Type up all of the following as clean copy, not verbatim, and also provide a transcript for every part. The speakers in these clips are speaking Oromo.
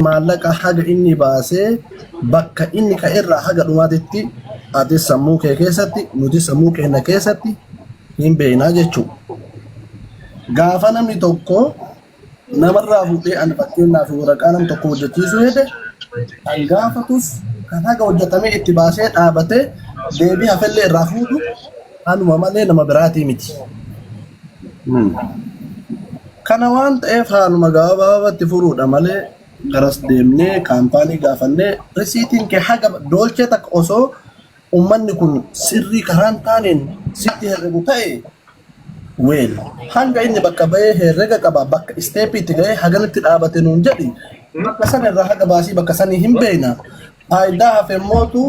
maallaqa haga inni baasee bakka inni ka'erraa haga dhumaatitti ati sammuu kee keessatti nuti sammuu keenya keessatti hin beeknaa jechuudha. Gaafa namni tokko namarraa fuudhee ani fakkeenyaaf waraqaa nam tokko hojjechiisuu hede kan gaafatus kan haga hojjetamee itti baasee dhaabatee deebii hafellee irraa fuudhu anuma malee nama biraatii miti. Kana waan ta'eef haaluma gabaabatti furuudha malee garas deemnee kaampaanii gaafannee risiitiin kee haga doolchee takka osoo ummanni kun sirrii karaan taaneen sitti herregu ta'e weel hanga inni bakka bahee herrega qaba bakka isteepiitti gahee haganitti dhaabate nuun jedhi bakka sana irraa haga baasii bakka sanii hin beekna faayidaa hafeemmootu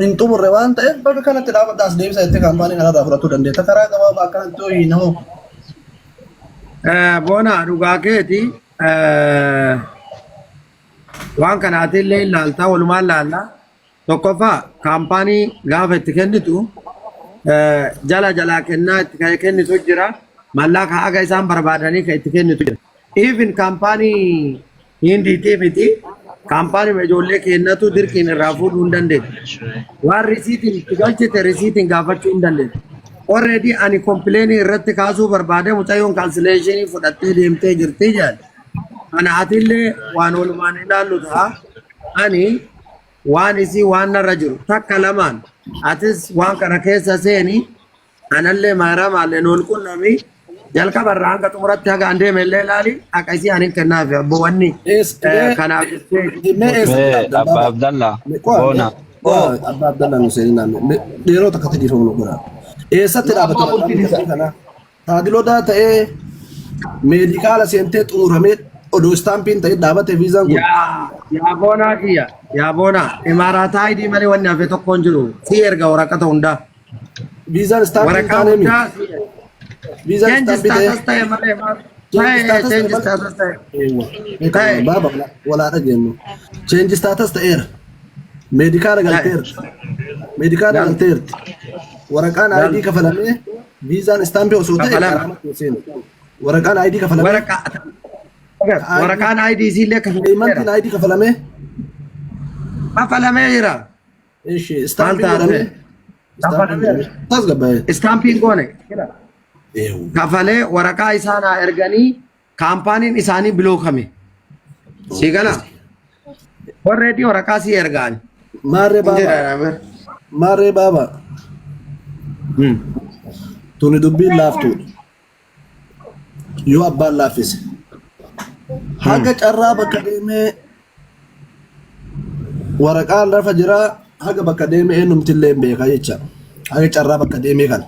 hin xumurre waan ta'eef bakka kanatti dhaabadhaas deebisa itti kaampaanii kanarraa fudhachuu dandeetta karaa gabaabaa akkanatti ho'i namoo. Bona dhugaa keeti waan kanaatillee ilaaltaa walumaan laallaa tokkoffaa kaampaanii gaafa itti kennitu jala kennaa itti kennitu jira mallaqa haga isaan barbaadanii kan itti kennitu jira. Even kaampaanii hindiitii miti kaampaanii ijoollee kennatu dirqiin irraa fuudhuu hin dandeettu. Waan risiitiin itti galchite risiitiin gaafachuu hin dandeettu. Already ani complainii irratti kaasuu barbaade mucayyoon cancellation fudhattee deemtee jirti jedha. Ana atillee waan walumaan ilaallu ta'a. Ani waan isii waan narra jiru takka lamaan atis waan kana keessa seeni anallee maaraa maalleen ol qunnami jalqaba irraa hanga xumuratti haga an deeme illee ilaali akka isii anin kennaaf abbowanni kanaaf Abba Abdallah Bona Abba Abdallah Nuseenaa dhiiroo takka tadiifamu godha. Eessatti dhaabbata kana taadiloodhaa ta'ee meedikaala seentee xumuramee odoo istaampiin ta'ee dhaabbate viizaan kun. Yaa boonaa kiyya yaa boonaa imaaraataa idii malee wanni hafe tokkoon jiru si erga waraqata hundaa. Viizaan istaampiin taanee mi? Viizaan istaampiin ta'ee malee change status ta'e. Baaba walaa dhageenyu. Change status ta'eera. Meedikaala galteerti. Meedikaala galteerti. Waraqaan ID kafalamee viizaan istaampi osoo ta'e waraqaan ID kafalamee waraqaan ID sillee kafalamee ID kafalamee jira. Ishi istaampi godhamee tasgabbaa'ee istaampiin goone kafalee waraqaa isaanaa erganii kaampaaniin isaanii bilookame si gala warreetii waraqaa si ergaan maarree baaba. Tuni dubbiin laaftuudha. Yoo abbaan laaffise. Haga carraa bakka deemee waraqaan lafa jiraa haga bakka deemee eenyumtillee hin beekaa jecha. Haga carraa bakka deemee kana.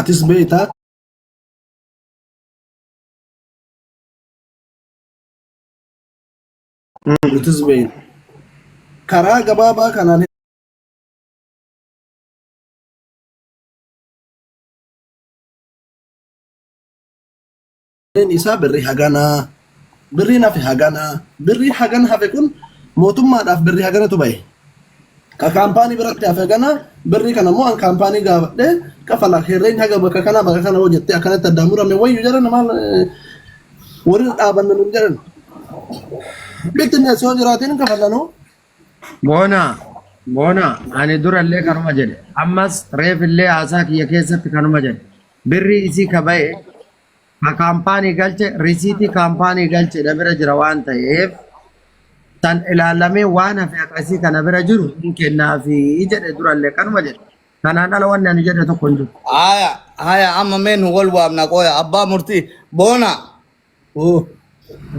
Atis beektaa. Nutis beekna. Karaa gabaabaa kanaan isa birri haganaa birri nafi haganaa birri hagan hafe kun mootummaadhaaf birri haganatu bahe ka kaampaanii biratti hafe haganaa birri kana immoo an kaampaanii gaafadhe kafala herreenya haga bakka kana hojjettee akkanatti addaan murame wayyu jedhan maal warri dhaabanne nun jedhan bittinne soo jiraatiin kafallanoo. Bona ani durallee kanuma jedhe ammas reefillee haasaa kiyya keessatti kanuma jedhe birri isii ka bahe ka kaampaanii galche risiitii kaampaanii galche da bira jira waan ta'eef tan ilaalamee waan hafe akkasii kana bira jiru hin kennaafi jedhe durallee kanuma jedhe kanaan ala wanni ani jedhe tokko hin jiru. Haya amma meen wal waamna qoya abbaa murtii boona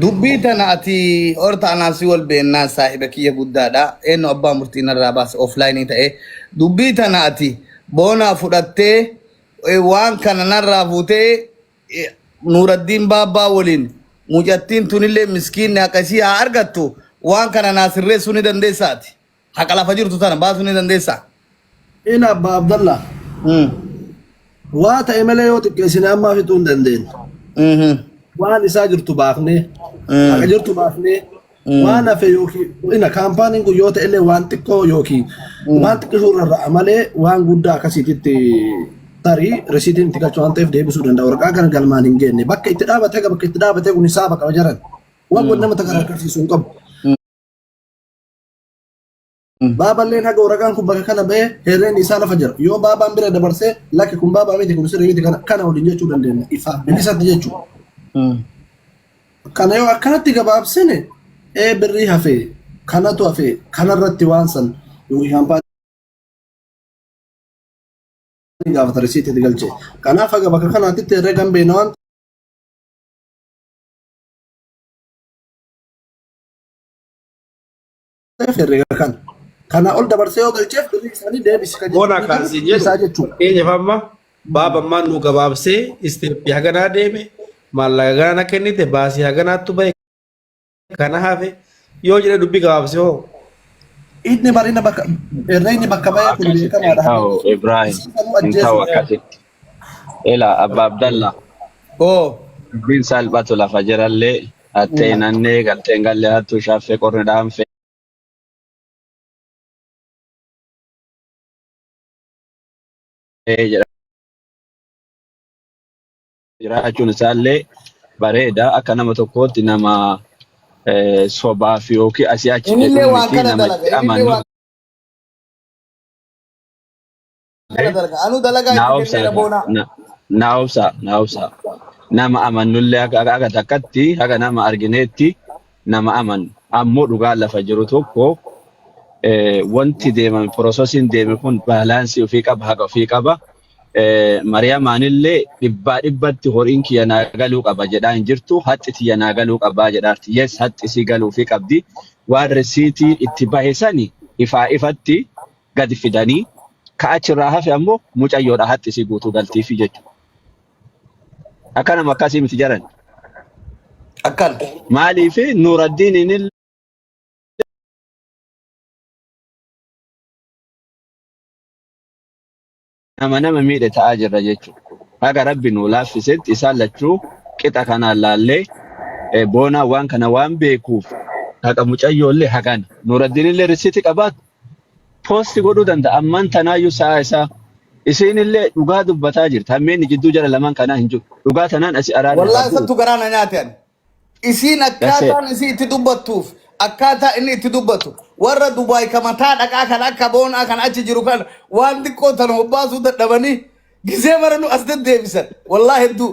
dubbii tana ati orta anaasi wal beennaa saahiba kiyya guddaadha eenyu abbaa murtii narraa baase offline ta'e dubbii tana ati boona fudhattee waan kana narraa fuutee Nuraddiin Baabbaa waliin mucattiin tunillee miskiinni akkasii haa argattu waan kana naa sirreessuu ni dandeessaati. Haqa lafa jirtu tana baasuu ni dandeessaa. Ina Abbaa Abdallah. Waa ta'e malee yoo xiqqeessine ammaa fixuu hin dandeenye. Waan isaa jirtu baafnee haqa jirtu baafnee waan hafe yookiin ina kaampaaniin kun yoo ta'ellee waan xiqqoo yookiin waan xiqqisuu irraa malee waan guddaa akkasiititti tarii resiitiin itti galchuu waan ta'eef deebisuu danda'a. Waraqaa kana galmaan hin geenne bakka itti dhaabatee kun isaa bakka jiran waan nama tagaraagarsiisu hin qabu. Baabaan illee haga waraqaan kun bakka kana ba'ee herreen isaa lafa jira. Yoo baabaan bira dabarsee lakki kun baabaa miti kun sirrii miti kana waliin jechuu dandeenya. Ifaa bilisatti jechuudha. Kana yoo akkanatti gabaabsine birrii hafee kanatu hafee kanarratti waan san yoo kaampaanii gaafata risiitii galchee. Kanaaf haga bakka kanaatti herreegan beena waan ta'eef herreega kana. Kana ol dabarsee yoo galcheef birrii isaanii deebisi kan Bona kaasii jechuudha. Eenyafamma baabammaan nu gabaabsee isteeppii haganaa deeme maallaqa gana kennite baasii haganaattu bahe kana hafe yoo jedhe dubbii gabaabsee hoo. Inni barina bakka irreeni bakka ba'ee kun beekamaadha. Intao Ibrahim, intao akkasitti. Ela Abba Abdallah. Oh. Bin salphatu lafa jirallee atteenannee galteen gallee hattuu shaaffee qorne dhaanfee. Jiraachuun isaallee bareeda akka nama tokkootti nama sobaa fi yookiin asii achi Inillee waan kana dalaga. Anu dalagaa itti kennee boona. Naawubsa. Nama amannullee akka takkatti haga nama argineetti nama amanu. Ammoo dhugaa lafa jiru tokko wanti deeman piroosesiin deeme kun baalaansii ofii qaba haga ofii qaba. Mariyaamaanillee dhibbatti horiin kiyya naa galuu qaba jedhaa hin jirtu haxxi tiyya naa galuu qabaa jedhaarti. Yes haxxi sii galuu fi qabdi. Waan resiitii itti bahe sani ifatti gadi fidanii ka'achirraa hafe ammoo mucayyoodha haxxi sii guutuu galtiifi jechuudha. Akkanuma akkasii miti jaran. Akkan. Maaliif Nuuraddiin nama miidhe ta'aa jirra jechuudha. Haga rabbi nuu laaffisetti isaan lachuu qixa kanaan laallee boonaa waan kana waan beekuuf haqa mucayyoollee hagana. Nuuraddiinillee risiiti qabaatu poosti godhuu danda'a. Ammaan tanaayyuu sa'a isaa isiinillee dhugaa dubbataa jirti. Hammeenni jidduu jara lamaan kanaa hin jiru. Dhugaa tanaan asii araara. Wallaahi sattu garaana nyaateen. Isiin akkaataan isii itti dubbattuuf akkaataa inni itti dubbatu warra Dubaay kamataa dhaqaa kan akka boonaa kan achi jiru kan waan xiqqoo tan hobbaasuu dadhabanii gisee maranu as deddeebisan. Wallaahi hedduu.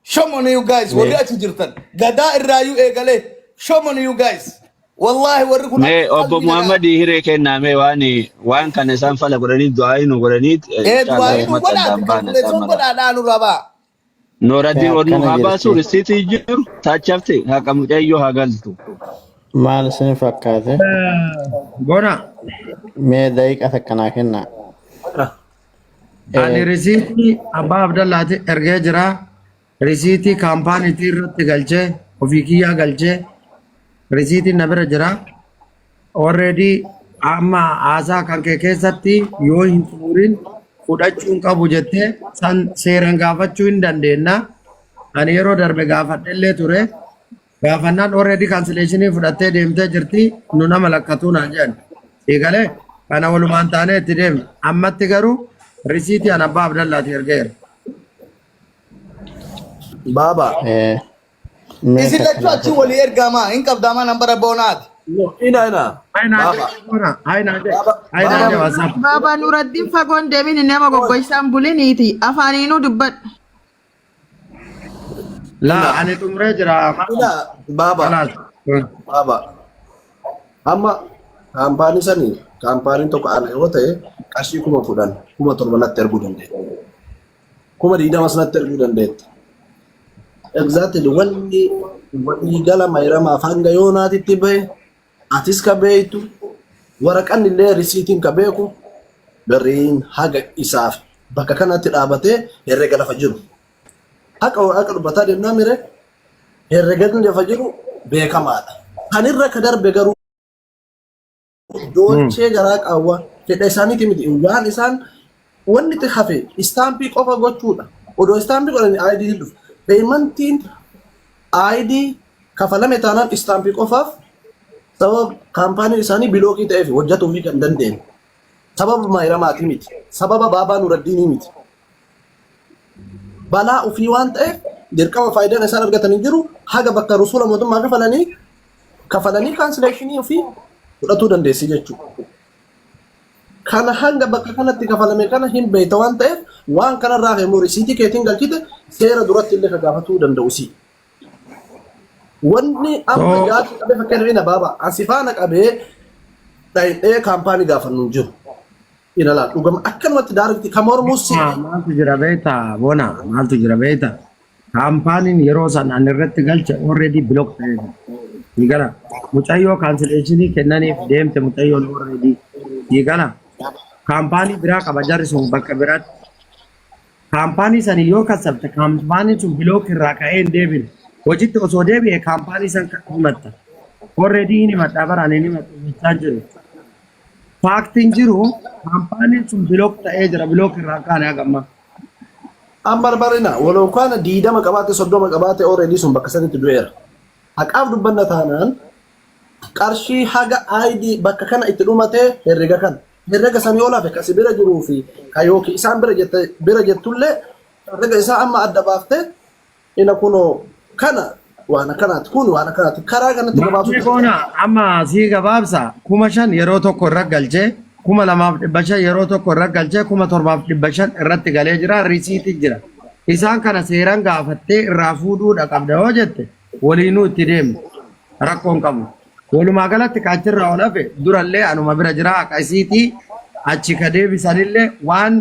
Shame on you guys. Warri achi jirtan. Gadaa irraayyuu eegalee. Shame on you guys. Wallahi warri kun obbo Muhammad hiree kenname waan kan isaan fala godhanii du'aa nu godhanii du'aa nu godhaadhaan rabaa. Nuuraddiin onnuu haa baasu risiitii jiru taachafte haqa mucayyoo haa galtu. Maal isin fakkaate? Bona. Mee daqiiqa takkanaa kennaa. Ani risiitii Abbaa Abdallaati ergee jira. Risiitii kaampaaniitii irratti galchee ofii kiyyaa galchee risiitiin na bira jira. Already amma haasaa kan kee keessatti yoo hin xumurin fudhachuun qabu jettee san seeraan gaafachuu hin dandeenya. Ani yeroo darbe gaafadhellee ture. Gaafannaan already cancellation fudhattee deemtee jirti. Nu nama lakkatuu naan jedhan. Eegalee kana walumaan taanee itti deemne. Ammatti garuu risiitii an Abbaa Abdallaati ergeera. Baaba. Isin lachuu achi walii ergamaa hin qabdaamaa nambara boonaati. Ina. Baba Nuuraddiin fagoon deemin nama goggoysaan buliniiti afaaniinuu dubbadhu. La ani xumuree jira. Ina baaba. Amma kaampaanii sanii kaampaaniin tokko ana yoo ta'e qarshii 10,000 7,000 erguu dandeetta. 20,000 natti erguu dandeetta. Exactly wanni gala mayramaa hanga yoo naatitti bahe atis ka beektu waraqaan illee risiitiin ka beeku birriin haga isaaf bakka kanatti dhaabatee herrega lafa jiru. Haqa dubbataa deemnaa mire herregaan lafa jiru beekamaadha. Kan irra ka darbe garuu dolchee garaa qaawwa fedha isaaniiti miti waan isaan wanni itti hafe istaampii qofa gochuudha. Odoo istaampii godhanii ID dhufu. Paymentiin ID kafalame taanaan istaampii qofaaf sababa kaampaaniin isaanii bilookii ta'eef hojjetuu fi kan dandeenye. Sababa mayramaatii miti. Sababa Baabaa Nuuraddiinii miti. Balaa ofii waan ta'eef dirqama faayidaan isaan argatan hin jiru haga bakka rasuula mootummaa kafalanii cancellation fi fudhatuu dandeessi jechuudha. Kana hanga bakka kanatti kafalame kana hin beekta waan ta'eef waan kanarraa immoo risiitii keetiin galchite seera duratti illee ka gaafatuu danda'u si. Wanni amma jaati qabee fakkeenya ina baaba asifaana qabee dhayidhee kaampaanii gaafannu hin jiru. Ilaala dhugama akkanumatti daaratti kan mormus maaltu jira beekta bona maaltu jira beekta kaampaaniin yeroo san an irratti galche already block ta'eera. Digala mucayyoo cancellation kennaniif deemte mucayyoon already digala kaampaanii biraa qaba jarri sun bakka biraatti kaampaanii san yoo kasabte kaampaanii sun block irraa ka'ee hin deebine hojiitti osoo deebi'e kaampaanii san himatta already ni himadhaa baraan ni himadhaa jiru. Faktiin jiru kaampaaniin sun block ta'ee jira block irraa kaane hagamma. An barbarina walau kana diidama qabaate soddoma qabaate already sun bakka sanitti du'eera. Haqaaf dubbanna taanaan qarshii haga ID bakka kana itti dhumate herrega kan herrega sanii olaaf kasi bira jiruu fi kayooki isaan bira jettullee herrega isaa amma adda baafte ina kuno kana waan akkanaati kun waan akkanaati karaa kanatti gabaabsu koona amma sii gabaabsa 5,000 yeroo tokko irra galchee 2,500 yeroo tokko irra galchee 7,500 irratti galee jira risiitii jira isaan kana seeraan gaafattee irraa fuudhuudha qabda yoo jette waliinuu itti deemne rakkoon qabu walumaa galatti kaachirraa ol hafe durallee anuma bira jira akkasiitii achi ka deebisanillee waan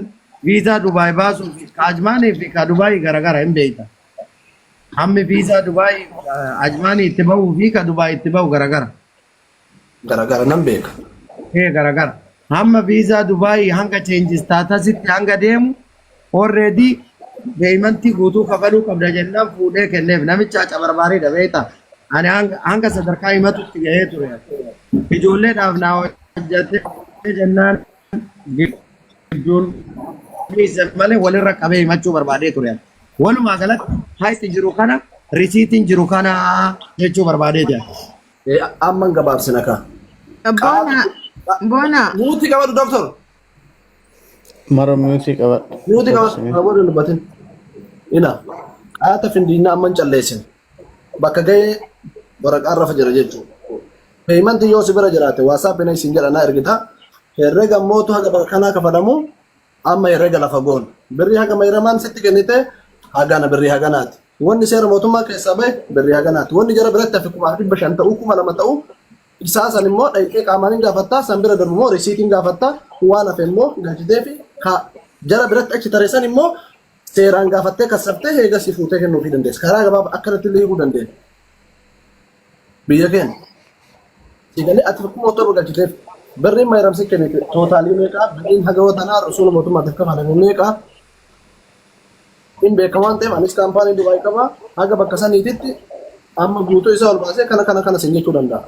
viizaa Dubaay baasuuf kaajmaanii fi ka Dubaay garagara hin beekta. Hammi viizaa Dubaay ajmaanii itti bahuu fi ka Dubaay itti bahu garagara. Garagara nan beeka. Garagara. Hamma viizaa Dubaay hanga change staatusitti hanga deemu already paymentii guutuu kafaluu qabda jennaan fuudhee kenneef namicha aca barbaareedha beekta. Ani hanga sadarkaa himatutti gahee ture. Ijoolleedhaaf naa hojjate jennaan gidduun malee walirra qabee himachuu barbaadee ture. Walumaa galatti hayti jiru kana risiitiin jiru kana jechuu barbaadee jira. Amman gabaabsina ka. Bona. Muutii qabadu doktor. Mara muutii qabadhu. Muutii qabadu dubbatin. Ina haata findiinaa amman calleessin. Bakka gahee waraqaan rafa jira jechuudha. Peeyimantii yoo si bira jiraate waasaap ina isin jedha naa ergita. Herrega mootu haga bakka kanaa kafalamu amma herrega lafa goon. Birrii haga mayramaan sitti kennite hagana birrii haganaati. Wanni seera mootummaa keessaa bahe birrii haganaati. Wanni jara biratti hafi 500 ta'uu 2,000 ta'uu isaa san immoo dhayxee qaamaaniin gaafattaa san bira darbu immoo risiitiin gaafattaa waan hafe immoo galchitee fi jara biratti achi tareessan immoo seeraan gaafattee kassaftee heega si fuutee kennuufii dandeessa. Karaa gabaabaa akkanatti illee hiikuu dandeenya. Biyya keenya. Sigalee ati akkuma otoo galchiteef birriin mayramsi kennite tootaalii meeqaa birriin haga watanaa rasuula mootummaatiif kafalame meeqaa hin beeka waan ta'eef anis kaampaanii Dubaay qabaa haga bakka saniititti amma guutuu isaa ol baasee kana sin jechuu danda'a.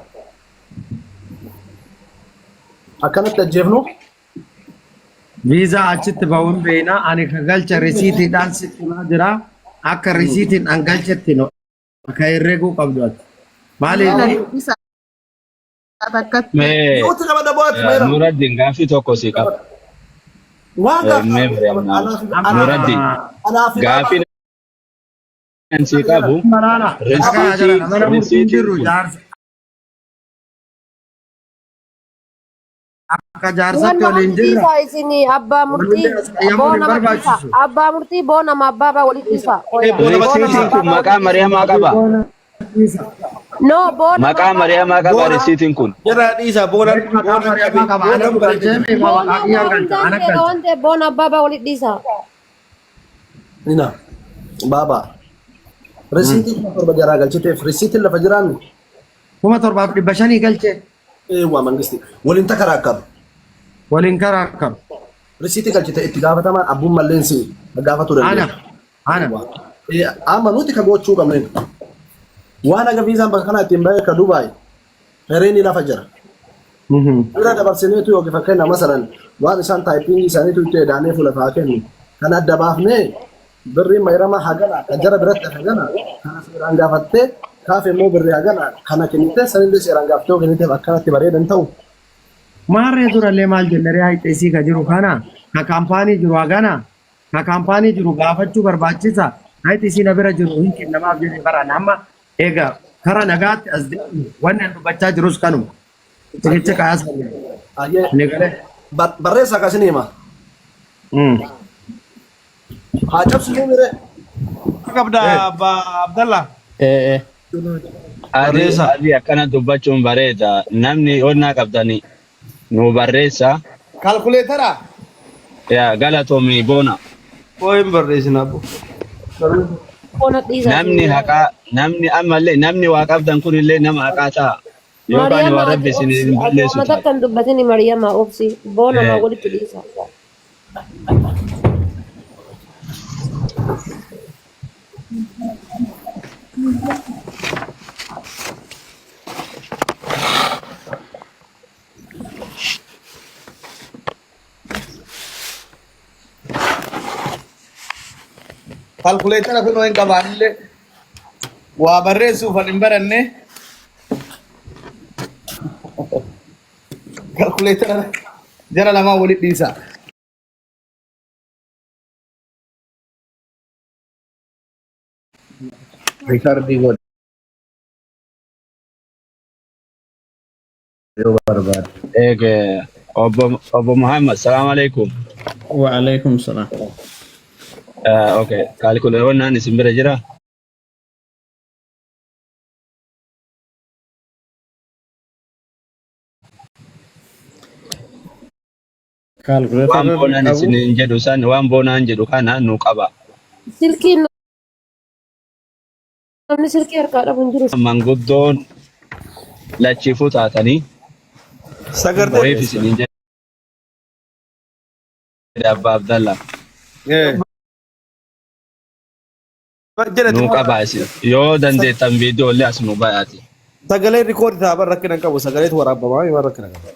Akkanatti ajjeefnu. Viizaa achitti bahuun beeknaa ani ka galcha risiitiidhaan sitti himaa jira akka risiitiin an galchetti ka herreguu qabdu ati. Maaliif? Nuraddiin gaaffii tokko si qaba. Nuraddiin gaaffii si qabu akka jaarsatti waliin jirra. Abbaa murtii boonama abbaa walitti isa. Risiitiin kun maqaa Mariyamaa qaba. No, boona. Maqaa Mariyamaa qaba risiitiin kun. Jara dhiisa boona boona abbaa walitti isa. Nina baaba risiitiin torba jaraa galchiteef risiitiin lafa jiraanni. 7,500 galchee. Waa mangisti waliin takaraakkaru. Waliin karaakkaru. Risiitii galchite itti gaafatamaan abbuun malleensi gaafatu dandeenya. Ana. Amma nuti ka gochuu qabneen. Waan aga viizaan bakka kana ittiin bahee ka Dubaay hereeni lafa jira. Bira dabarsineetu yookiin fakkeenya masalan waan isaan taayipiingii isaaniitu itti edaanee fuula fa'aa kennu. Kan adda baafnee birrii mayrama hagana kan jara biratti hagana kana seeraan gaafattee kaafe immoo birrii hagana kana kennite sanillee seeraan gaaftee kenniteef akkanatti bareedan ta'u. Maarree durallee maal jennee haayixeesii ka jiru kana ka kaampaanii jiru hagana ka kaampaanii jiru gaafachuu barbaachisa Hayti si na bira jiru hin kennamaaf jedhee baraan amma egaa karaa nagaatti as deemu wanni an dubbachaa jirus kanuma. Tikicha kaas Ayyee ni galee. barreessa akkasini hima. Haa cabsinu mire. Qabda Abba Abdallah. Eh. Adii akkana dubbachuun bareeda. Namni onnaa qabdanii nu barreessa. Kalkuleetara. Yaa galatoomii boona. Qoyin barreessina abbo. Boona dhiisaa. Namni ammallee namni waa qabdan kunillee nama haqaa ta'a. Yookaan waa rabbi isin hin balleessu Mata kan dubbatini Mariyamaa obsi. Boona maa walitti dhiisaa. Kalkuleetara kun hin qabaanillee waa barreessuuf hin baranne. Kalkuleetara jara lamaan walitti dhiisa. Ricardi godhe. Yoo barbaade. Eege obbo Muhammad salaam alaikum. Waalaikum salam. Okay kalkuleewwan isin bira jira. Waan boonaan isin jedhu san waan boonaan jedhu kana nu qaba. Silkiin namni silkii harkaa dhabu hin jiru. Manguddoon lachiifuu taatanii Sagartee. reef isin jedhe Abba Abdallah. Nu qaba isin yoo dandeettan viidiyoo illee as nu bayaati. Sagalee rikoordi ta'a bara rakkina qabu sagaleetu waraabamaa yoo rakkina qabu.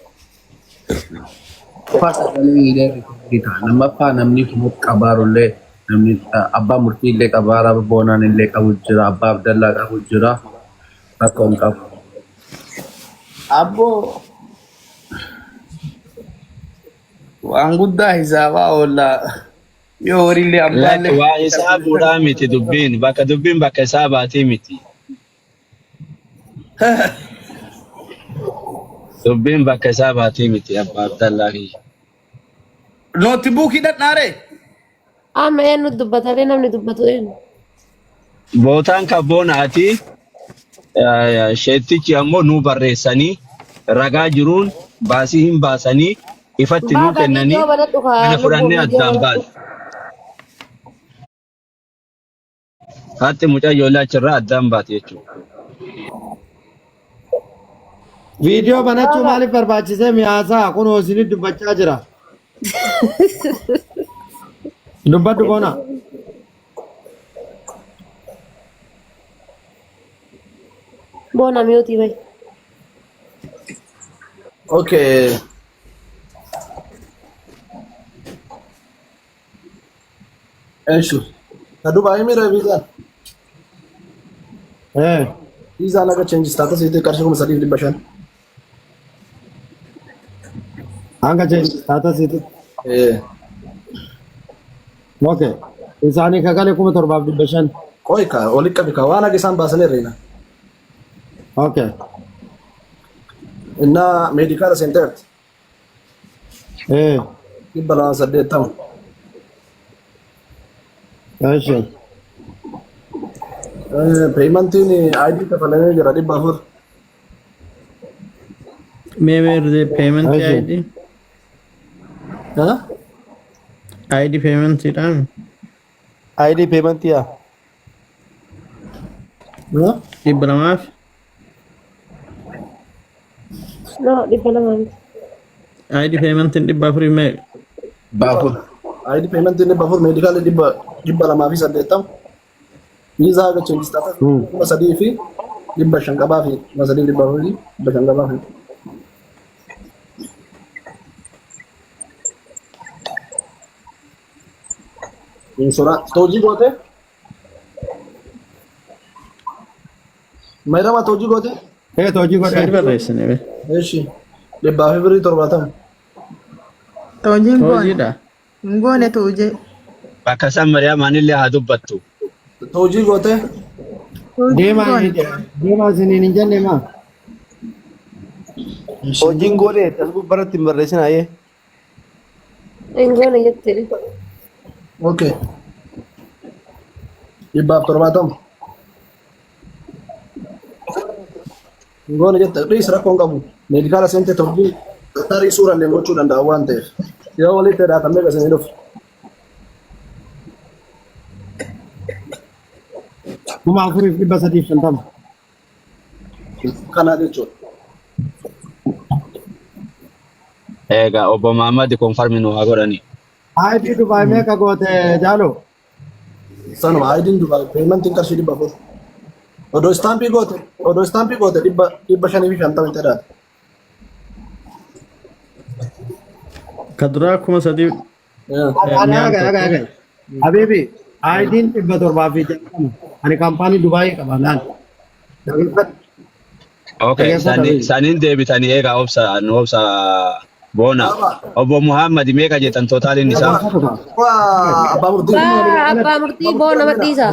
Qofaa sagalee isaa lammaffaa namni kun qabaarullee namni abbaa murtii illee qabaara boonaan illee qabu jira abbaa Abdallaa qabu jira akka hin qabu. Abbo waan guddaa hisaabaa oolla yoo horillee Lakki abbaallee waa hisaabuudhaa miti dubbiin bakka hisaabaatii miti. Dubbiin bakka hisaabaatii miti Abba Abdallaa. nootibuukii dhadhaare. Amma eenyu dubbatanii namni dubbatu eenyu? Bootaan kan boonaati. Sheettichi ammoo nu barreessanii ragaa jiruun baasii hin baasanii ifatti nu kennanii kana fudhannee addaan baasu. Haati mucayyoo achirraa addaan baate jechuudha. Viidiyoo banachuu maaliif barbaachisee miyaasaa kunoo isinit dubbachaa jira. Dubbadhu boona. Boona miyootii bayi. Okay. Eeshu. Kaduba himira visa. Visa laga change status ite qarshii kuma sadii dhibba shan. Hanga change status ite. Okay. Isaanii kagalee kuma torbaaf dhibba shan. Qoy ka oli qabi ka waan isaan baasanii reena. Okay. Inna medical center dhibba lama saddeettama. Eeshi. Paymentiin ID kafalamee jira dhibba afur. Maybe payment Okay. ID. Huh? ID payment itam. ID payment yaa. Huh? Ibrahimaf. No, dhibba lamaan. ID payment in dhibba afurii mee? Baafur. ID paymentiin dhibba afur medical dhibba lamaa fi saddeettama. Visa haga change status kuma sadii fi dhibba shan qabaa fi kuma sadii dhibba afurii dhibba shan qabaa fi. Insurance toojii goote? Mayrama toojii goote? Toojii godhe. Sadi barreessanii be. Eeshi. Dhibbaa fi birrii torbaatama. Toojiin goone. Hojiidha. Hin goone toojee. Bakka san Mariyaamaan illee haa dubbattu. Hojii gootee deemaa isiniin hin jenne maa Hojiin goone as gubbaratti hin barreessinaa yee. Ingoona jettee. okay. Dhibbaaf 70. Goone jette dhiis rakkoon qabu. Meedikaala seentee torbii tarii suurallee gochuu danda'a waan ta'eef. Yoo walitti hidhaatamee gasanii dhufu. kuma 4,350 Kana jechuudha. Egaa obbo Muhammad konfarmi nu haa godhani. ID Dubai meeqa goote jaalo Sanuma ayidiin Dubai peementiin qarshii 400. Odoo istaampii goote 550 ta'edha. Ka duraa 3,000 Agai. Habibi, IDin 760 ani kaampaanii Dubai qaba laal. Okay, sanin deebitanii egaa obsa boona. Obbo Muhammad meeqa jettan tootaalin isaa? Abbaa murtii. Abbaa murtii boona madhiisa.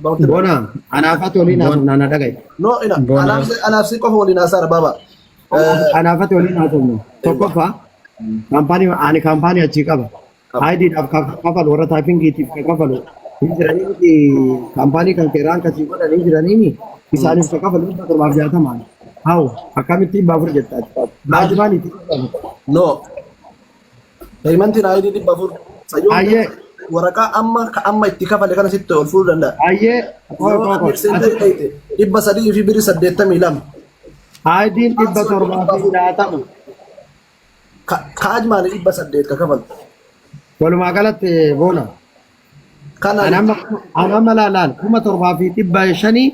Bona, anaafatu waliin haasofna na dhagaye. No, anaaf si qofa waliin haasaara baaba. Anaafatu waliin haasofna. Tokkoffaa ani kaampaanii achii qaba. IDidhaaf kafalu warra taayipingiitiif kafalu. Hin jiraniiti kaampaanii kan keeraan kasii godhan hin jiraniini isaaniif kafalu 760. Hawu akkamitti 400 jettaa? Laajibaaniiti. No. Peementiin ayidii 400. Ayyee. Waraqaa amma itti kafale kana sitti ol fuudhuu danda'a. Ayyee. 300 fi biri 82. IDin 760. Kaaj maali 800 ka kafalu. Walumaa galatti boona. Kana anama laalaan 7,500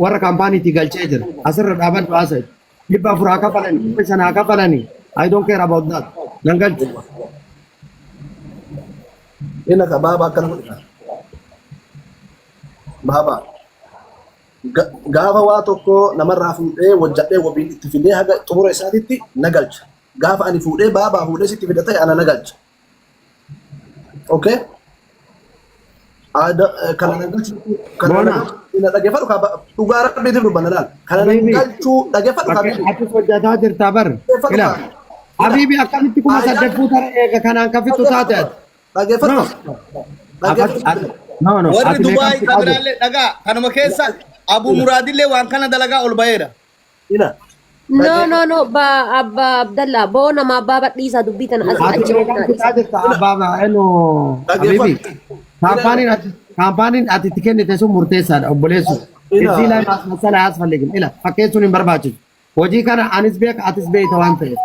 warra kaampaaniitti galchee jira. Asirra dhaabadhu haasa'e. 400 kafalanii 500 kafalanii. I don't care about that. Nan galchu. ina ka baaba akkana godha. Baaba. Gaafa waa tokko namarraa fuudhee wajjadhee wabiin itti fidee haga xumura isaatitti na galcha. Gaafa ani fuudhee baabaa fuudhee sitti fidate ana na galcha. Okay? Kana na galchu. Ina dhageeffadhu dhugaa rabbiitiif dubbanna laal. Kana na galchuu dhageeffadhu Ati hojjataa jirtaa bar. Ila. Habibi akkamitti 800 fuutara eega kanaan kafitu taate ati. dhageeffadhu. No. Warri Dubai kabiraallee dhagaa kanuma keessa Abu Muraadillee waan kana dalagaa ol baheera. Ina. No. Abba Abdallah boona ma abbaa badhiisa dubbii tana as Ati achi meeqaan fitaa jirta abbaa eno Habibi. Kaampaaniin ati itti kennite sun murteessaadha obboleessu. Itti masala haasfallegin. Ila fakkeessuun hin barbaachisu. Hojii kana anis beeka atis beekta waan ta'eef.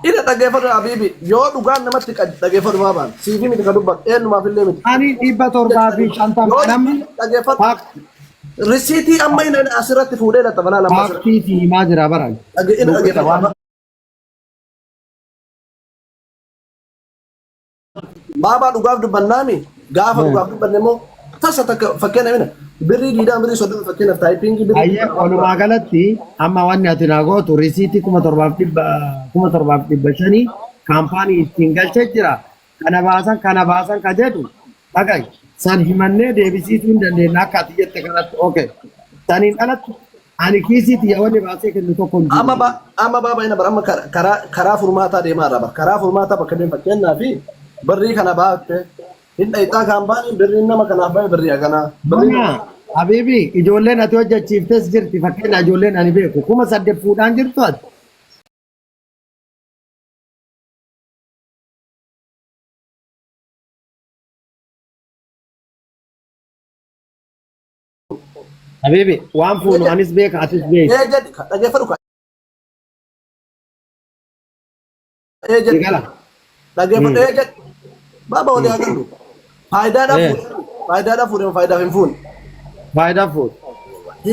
Ina dhageeffadhu Habibi yoo dhugaan namatti dhageeffadhu baabaan siifi miti ka dubban eenyumaaf illee miti. Ani 750 namni dhageeffadhu. Risiitii amma ina asirratti fuudhee latta balaa lama asirratti. Faaktii fi himaa jira baraan. Ina dhageeffadhu. Baabaa dhugaaf dubbannaami gaafa dhugaaf dubbanne immoo tasa takka fakkeenya mina birrii diidaan birrii 30 fakkeenyaaf taayipingii birrii. Ayyee walumaa galatti amma wanni ati naa gootu risiitii 7,500 kaampaanii ittiin galchee jira. Kana baasan ka jedhu dhaga'i. San himannee deebisiisuu hin dandeenye akka ati jette kanatti okay. Saniin alatti ani kiisiitti yaawwanni baasee kennu tokko hin jiru. Amma baaba ina bara amma karaa furmaataa deemaa irraa bara karaa furmaataa bakka deemu fakkeenyaa fi birrii kana baatte hin dhayitaa kaampaanii birrii nama kanaaf baay'ee birrii haganaa. Habibi ijoolleen ati hojjechiiftes jirti fakkeenya ijoolleen ani beeku 800 fuudhaan jirtu ati. Habibi waan fuunu anis beeka atis beeka. Dhageeffadhu ka. Dhageeffadhu baaba walii agarru. Faayidaadhaaf fuudhe faayidaaf hin fuune. Faayidaa fuudhe.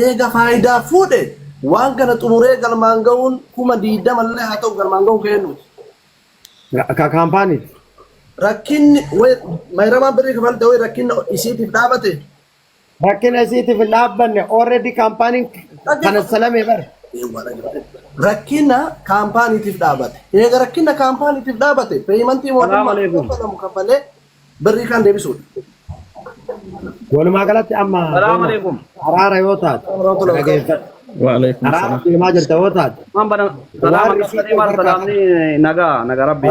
Eega faayidaa fuudhe waan kana xumuree galmaan ga'uun 20 mallee haa ta'u galmaan ga'uun kennu. Ka kaampaanii. Rakkinni mayramaan birrii kafalte wayi rakkinni isiitiif dhaabate. Rakkina isiitiif dhaabbanne already kaampaaniin kana salamee bara. Rakkina kaampaaniitiif dhaabate. Eega rakkina kaampaaniitiif dhaabate peeyimantii mootummaa kafalamu kafalee birrii kan deebisuudha. walumaa galatti amma Salaam alaikum. araara yoo taate dhageeffadhu. وعليكم araara السلام. deemaa jirta yoo taate Man bana salam akasani mar salam ni naga rabbi.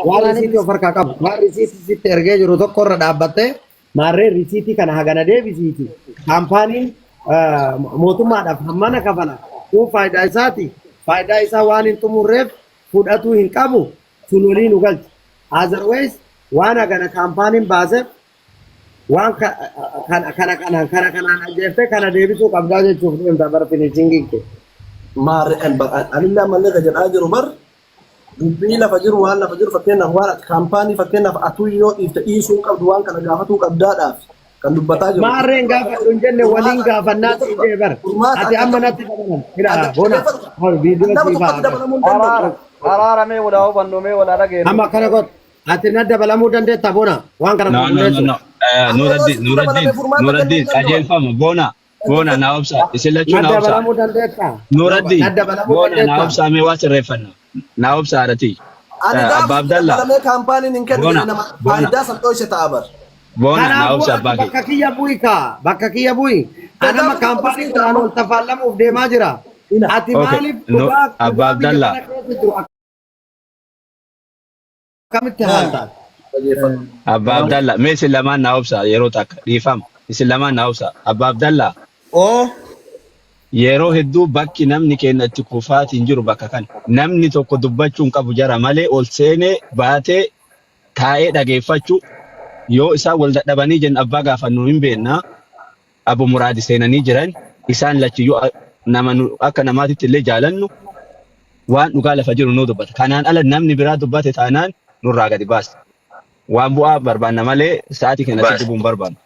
waan risiitii of harkaa qabu waan risiitii sitti ergee jiru tokko irra dhaabbattee maarree risiitii kana hagana deebisiiti kaampaaniin mootummaadhaaf hammana kafala kun faayidaa isaati faayidaa isaa waan hin xumurreef fudhatuu hin qabu sun walii nu galchi otherwise waan hagana kaampaaniin baaseef waan kanaan ajjeeftee kana deebisuu qabdaa jechuuf deemta bara finishingiin kee. Maarree anillee ammallee ka jedhaa jiru bar dubbii lafa jiru waan lafa jiru fakkeenyaaf waan kaampaanii fakkeenyaaf atuu yoo dhiifte dhiisuu qabdu waan kana gaafatuu qabdaadhaaf kan dubbataa jiru. Maarreen gaafadhu hin jenne waliin gaafannaa ta'ee bar ati amma natti dabalan hidhaa bona viidiyoo sii ba'a. Arara me wala bandu me wala rage. Amma kana got ati na dabalamuu dandeetta bona waan kana No. Nuradin qajeelfama bona na obsa isilachuu na obsa. dabalamuu dandeetta. Nuradin bona na obsa mee waa sirreeffanna na obsa arati. Ani Abba Abdallah gaafa kaampaaniin hin kennu Bona, nama bona. faayidaa salphoo ishee ta'a bar. bona na obsa Kanaafuu abbaa bakka kee. kiyya bu'i kaa bakka kiyya bu'i. Anama kaampaanii kanaan ol tafaallamuuf deemaa jira. Ati Okay, maaliif no, dhugaa Abba Abdallah. biyya kana keessa jiru akkamitti haasa'an? Abba Abdallah mee isin lamaan na obsa yeroo takka dhiifama isin lamaan na obsa Abba Abdallah oo yeroo hedduu bakki namni keenya itti kufaatiin jiru bakka kan namni tokko dubbachuun qabu jara malee ol seenee baatee taa'ee dhageeffachuu yoo isaan wal dadhabanii jiran abbaa gaafannu hin beekna abu muraadi seenanii jiran isaan lachiyyuu nama akka namaatitti illee jaalannu waan dhugaa lafa jiru nu dubbata kanaan ala namni biraa dubbate taanaan nurraa gadi baasa waan bu'aa barbaanna malee sa'aatii kana sitti bu'uun barbaanna.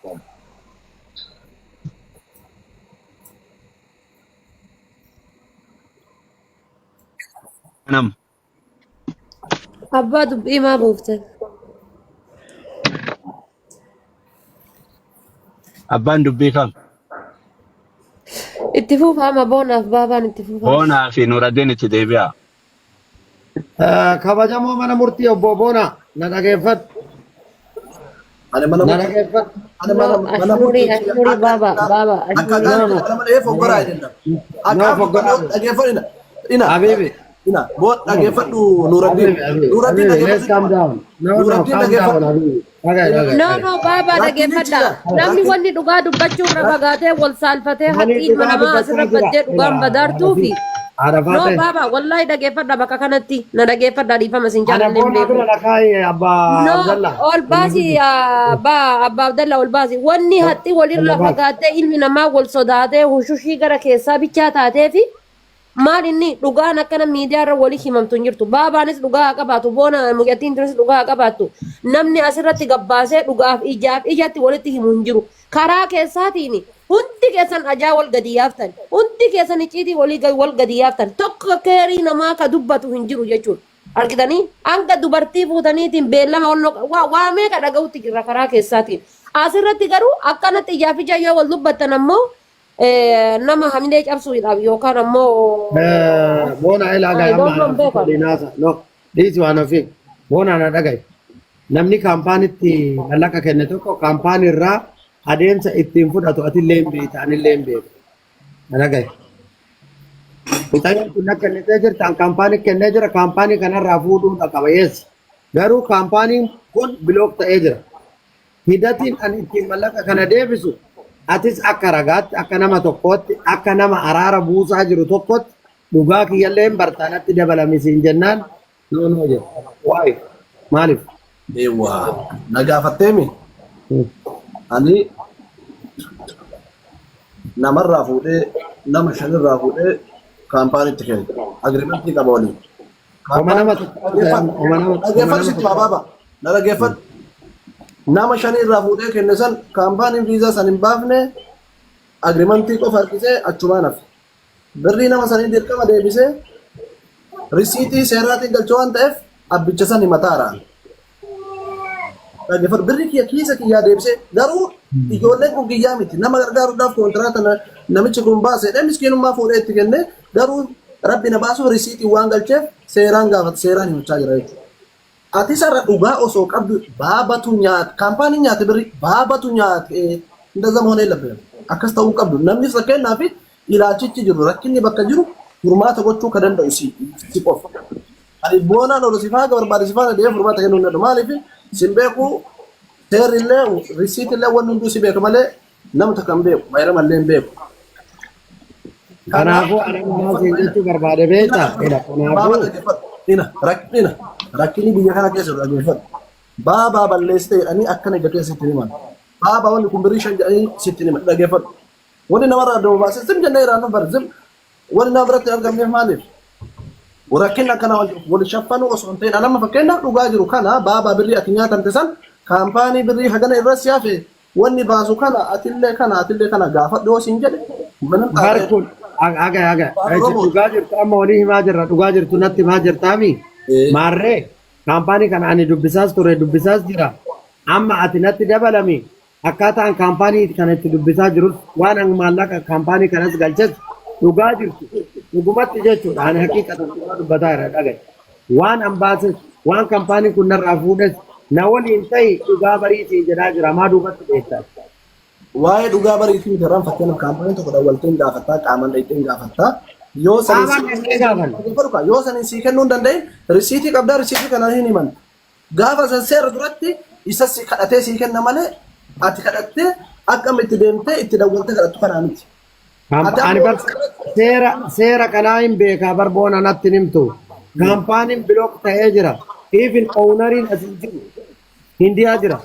Nam. Abbaa dubbii maa buuftan? Abbaan dubbii kam? Itti fuufaama boonaaf baabaan itti fuufaama. Boonaa fi Nuraddiin itti deebi'a. Kabajamoo mana murtii obbo Boonaa na dhageeffadhu. Ani mana Na dhageeffadhu. ani mana Ashmurii baaba akka ashmurii. gaafii mana malee foggoraa jedhama. Akka foggoraa dhageeffadhu ina. Habibi. Ina boo dhageeffadhu Nuraddiin. Nuraddiin Let's calm down. No, Nuraddiin calm down, dhageeffadhu. Habibi. Dhagaye. No, baaba dhageeffadha. Namni wanni dhugaa dubbachuu irra fagaatee wal saalfatee haqqi ilma namaa asirra baddee dhugaan badaartuu fi. No, Arafate. baaba wallahi dhageeffadha bakka kanatti na dhageeffadha dhiifama sin Ana jaalallee hin Boonaa beeku. bira dhaqaayi Abba No, Abdallah. ol baasi Abba Abdallah ol baasi. Wanni haxxi walirra fagaatee ilmi namaa wal sodaatee hushushii gara keessaa bichaa taatee fi maal inni dhugaan akkana miidiyaa irra walii himamtu hin jirtu. Baabaanis dhugaa haa qabaatu. Boona mucattiin turis dhugaa haa qabaatu. Namni asirratti gabbaasee dhugaaf ijatti walitti himu hin jiru. Karaa keessaatiin hundi keessan ajaa wal gadi yaaftan. Hundi keessan icciitii wal gadi yaaftan. Tokko keerii namaa ka dubbatu hin jiru jechuudha. Argitanii hanga dubartii fuutaniitiin beellama waa meeqa dhaga'utti jirra karaa keessaatiin. Asirratti garuu akkanatti ijaaf ija yoo wal dubbattan ammoo nama hamilee cabsuudhaaf yookaan ammoo Boonaa ilaa I don't know gahe beekan. Dinaasa. No, dhiisi waan ofiin. Boonaa na dhagaye. Namni kaampaanitti mallaqa kenne tokko kaampaanii irraa adeemsa ittiin fudhatu atillee hin beektu anillee hin beeku. Na dhagaye. Mucayyoo kun akka kennitee jirtan kaampaanii kennee jira kaampaanii kanarraa fuudhuudha qaba yees. Garuu kaampaaniin kun bilook ta'ee jira. Hidatiin ani ittiin mallaqa kana deebisu atis akka ragaatti akka nama tokkootti akka nama araara buusaa jiru tokkotti dhugaa kiyyallee hin bartaanatti dabalamisiin jennaan noonoo jedhu. Waa'ee maaliif? Eewwa na gaafatteemi. Ani namarraa fuudhee nama shanirraa fuudhee kaampaaniitti kenne. Agriimentii qaba waliin. Oma nama tokko Dhageeffadhu sitti baaba. Na dhageeffadhu. Nama shanirraa fuudhee kenne san kaampaaniin viizaa san hin baafne agriimentii qofa harkisee achumaan hafe. Birrii nama sanii dirqama deebisee risiitii seeraatiin galchoo waan ta'eef abbicha san himataa haaraan. Dhageeffadhu birrii kiyya kiisa kiyyaa deebisee garuu ijoolleen kun kiyyaa miti nama gargaaruudhaaf kontiraata namichi kun baasee miskiinummaa fuudhee itti kenne garuu rabbi na baasuuf risiitii waan galcheef seeraan gaafata seeraan himachaa jira jechuudha. ati sarra dhugaa osoo qabdu baabatu nyaata kaampaanii nyaata birrii baabatu nyaata እንደዛ መሆን የለብንም akkas ta'uu qabdu namni fakkeenyaaf ilaalchichi jiru rakkinni bakka jiru furmaata gochuu ka danda'u si qofa ani boonaan olosifaa barbaade sifaa deemee furmaata kennuu danda'u maaliif sin beeku seerillee risiitillee wanni hunduu si beeku malee nama takka hin beeku bayramallee hin beeku. Kanaafuu ani maal jechuu barbaade beektaa? Rakkina rakkinni biyya kana keessa dhageeffatu baabaa balleessitee ani akkana gatee sitti himan baabaa wanni kun birrii 5 jedhanii sitti himan dhageeffatu wanni namarraa adda baasee sim jennee irraa nan barzim wanni nama biratti argamneef maaliif rakkinni akkana wal shaffanuu osoo hin ta'in anamma fakkeenyaaf dhugaa jiru kana baabaa birrii ati nyaatamte san kaampaanii birrii hagana irra siyaafe wanni baasu kana atillee kana gaafadhu yoo siin jedhe manan Barkun aga dhugaa jirtu amma walii himaa jirra dhugaa jirtu natti himaa jirtaami maarree kaampaanii kana ani dubbisaas ture dubbisaas jira amma ati natti dabalami akkaataan kaampaanii kana itti dubbisaa jirus waan an maallaqa kaampaanii kanas galches dhugaa jirtu dhugumatti jechuudha ani haqiiqatan dhugaa dubbataa irra dhagaye waan an baases waan kaampaanii kun narraa fuudhes na waliin ta'i dhugaa bariitii jedhaa jira maa duubatti beektaa waa'ee dhugaa bariitii daran fakkeenyaaf kaampaanii tokko dawwalteen gaafattaa qaaman dhayxeen gaafattaa yoo sanin sii kennuu hin danda'in risiitii qabdaa risiitii kana hin himan gaafa san seera duratti isa si kadhatee sii kenna malee ati kadhattee akkam itti deemtee itti dawwaltee kadhattu kanaa miti. Ani bar seera kanaa hin beekaa barboona natti nimtu kaampaaniin bilook ta'ee jira even ownariin asii jiru hindiyaa jira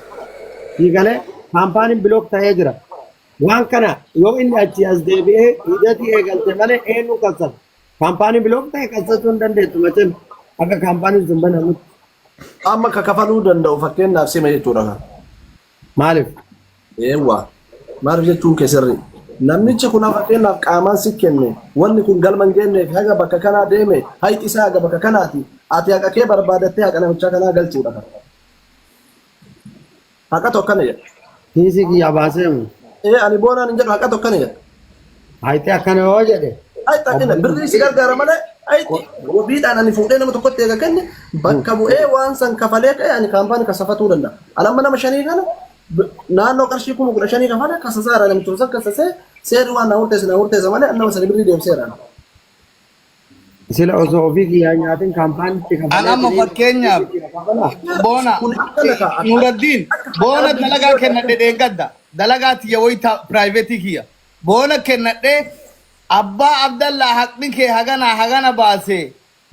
hiikalee kaampaaniin bilook ta'ee jira waan kana yoo inni achi as deebi'ee hidhatii eegalte malee eenyu kalsata kaampaanii bilook ta'e kalsachuu hin dandeettu macen akka kaampaaniin sun banamutti. Amma ka kafaluu danda'u fakkeenyaaf sima jechuudha kan. Maaliif? Maaliif jechuun keessarri namichi kun fakkeenyaaf qaamaan si kenne wanni kun galma hin geenneef haga bakka kanaa deeme hayti isaa haga bakka kanaati ati haqa kee barbaadattee haqa namichaa kanaa galchuudha kan. Haqa tokkana jedha. Hiisi kiyya baaseemu. Ani boonaan hin jedhu haqa tokkana jedha. Hayti akkana yoo jedhe. Hayti akkana birrii si gargaara malee hayti wabiidhaan ani fuudhee nama tokkotti eega kenne bakka bu'ee waan san kafalee ka'e ani kaampaanii kasafatuu danda'a. Ani amma nama 5 kana naannoo qarshii 15,000 kafale kasasaara namichi san kasasee seerri waan na murteessa malee nama sana birrii deemseera. Sila osoo ofii kiyyaa nyaatiin kaampaaniitti kafalee. An amma fakkeenyaaf boona Nuraddiin boona dalagaa kennadhe dheengadda dalagaa tiyya wayita piraayiveetii kiyya boona kennadhe abbaa Abdallaa haqni kee hagana baasee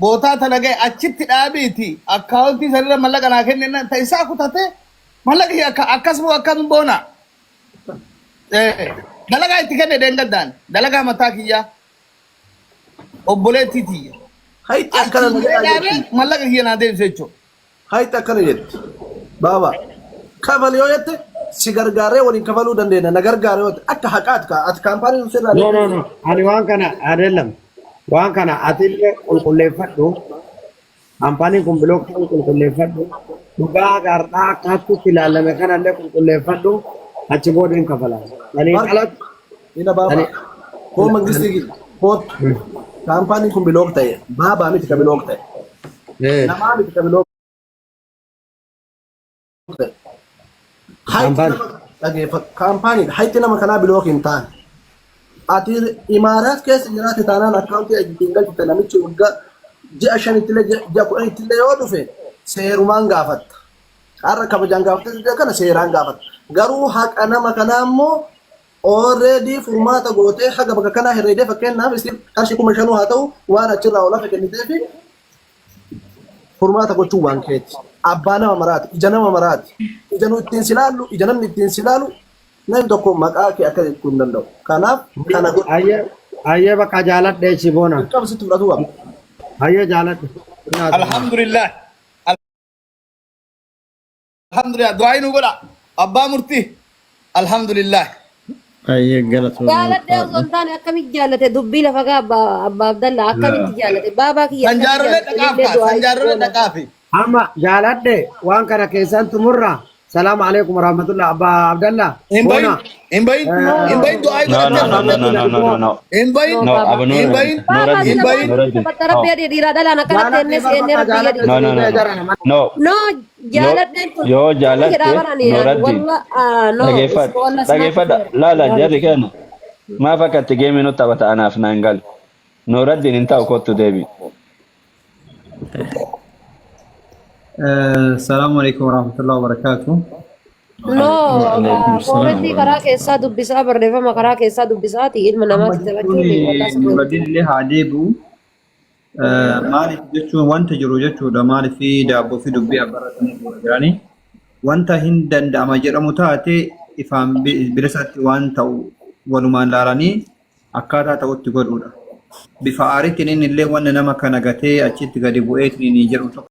bootaa talagee achitti dhaabiiti akkaawuntii sanirra mallaqa naa kenninna ta'isaa kutate mallaqa akkasuma akkam boona dalagaa itti kenne dheengaddaan dalagaa mataa kiyya obboleettii tiyya. Hayti akkana mallaqa kiyya naa deebisee jechuudha. Hayti akkana jetti baaba kafal yoo jette si gargaaree waliin kafaluu dandeenya na gargaaree yoo akka haqaat ka ati kaampaanii sirraa. No ani waan kana adeelam waan kana atillee qulqulleeffadhu kaampaaniin kun bilook ta'uu qulqulleeffadhu dhugaa gaardaa akkaattutti ilaalame kanallee qulqulleeffadhu achi booda hin kafalaa. Ani qalatti. Ina baaba koo mangistii koot kaampaaniin kun bilook ta'e baabaa miti ka bilook ta'e. Namaa miti ka bilook ta'e. Kaampaanii hayti nama kanaa bilook hin taane. Ati imaaraat keessa jiraate taanaan akkaawuntii ittiin galchite namichi waggaa ji'a 5 ittillee ji'a 10 ittillee yoo dhufe seerumaan gaafatta. Har'a kabajaan gaafatte kana seeraan gaafatta. Garuu haqa nama kanaa immoo already furmaata gootee haga bakka kanaa herreedee fakkeenyaaf isin qarshii 5,000 haa ta'u waan achirraa olaaf kennitee fi furmaata gochuu waan keeti. Abbaa nama maraati, ija nama maraati. Ija nu ittiin silaallu, ija namni ittiin silaalu namni tokko maqaa kee akka jechuu hin danda'u. Kanaaf kana ayyee bakka jaaladhe si boona. qabsitti fudhatu qaba. Ayyee jaaladhe. Alhamdulillah. Alhamdulillah. Du'aayi nu godha. Abbaa murtii. Alhamdulillah. Ayyee galatoomuu. Jaaladhe osoo hin taane akkamitti jaallate dubbii lafa gaa abbaa Abdallaa akkamitti jaallate baabaa kiyya. Sanjaarrolee dhaqaafi. Amma jaaladhe waan kana keessan tumurra السلام عليكم ورحمة الله أبا عبد الله إن باين بونا إن باين إن باين دعاء No, no, no, no, no, no, no, no. إن باين No, Abu إن Nur, باين Nuruddin, إن باين Nuruddin. Rabbi ya dira dala na kana tennis ene rabbi ya No, no, no, no. No. no jaladden Yoo jaalatte Nuruddin. no Dhageeffadha. Laala jarri kenna. Maaf akkatti geemii nutti taphata anaaf naan gal. Nuruddin hin ta'u kottu deebi. السلام عليكم ورحمة الله وبركاته. no already karaa keessaa dubbisaa barreeffama karaa keessaa dubbisaati ilma namaatti taphachuu Nuruddin illee haa deebi'u. Maaliif jechuun wanta jiru jechuudha. Maaliif daabboo fi dubbii abbaratanii jiranii wanta hin danda'ama jedhamu taate ifaan bilisaatti waan ta'u walumaan laalanii akkaataa ta'utti godhuudha. Bifa aariitiin inni illee wanna nama kana gatee achitti gadi bu'eetiin jedhu